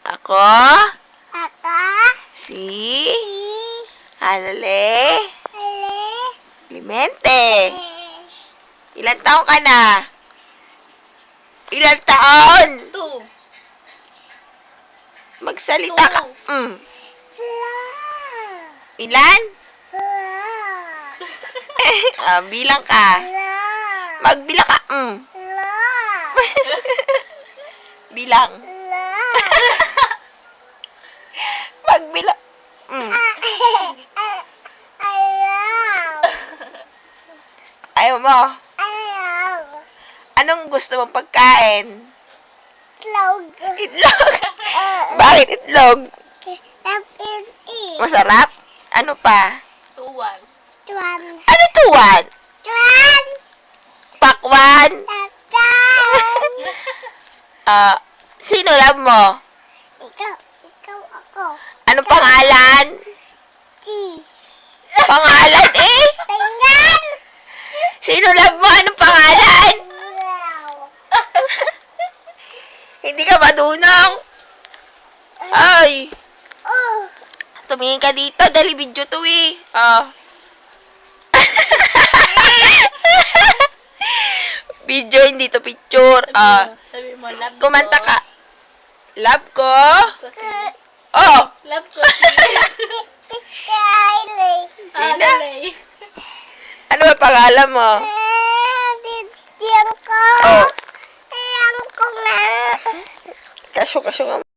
Ako, Ako, si si Hanale Ale, Clemente. Ilan taon ka na? Ilan taon? 2. Magsalita ka. la, Ilan? la, Bilang ka. la, Magbilang ka. la, Bilang. la. Magbilang. Ayaw mo. Anong gusto mong pagkain? Itlog. Bakit itlog? Masarap? Ano pa? 2-1. Ano tuwan? Pakwan? Sino love mo? Ikaw ako. Anong pangalan? Pangalan eh? Tingnan! Sino love mo? Anong pangalan? Hindi ka madunong. Ay. Oh, Tumingin ka dito. Dali video to eh. Video, hindi to picture. Sabi mo, love Kumanta ko. ka. Love ko. Kasi, Oh. love ko si Kylie. Sina? Hanale. Ano ba pangalan mo? Bibigyan ko. Oh. Alam ko na. Kasyo nga.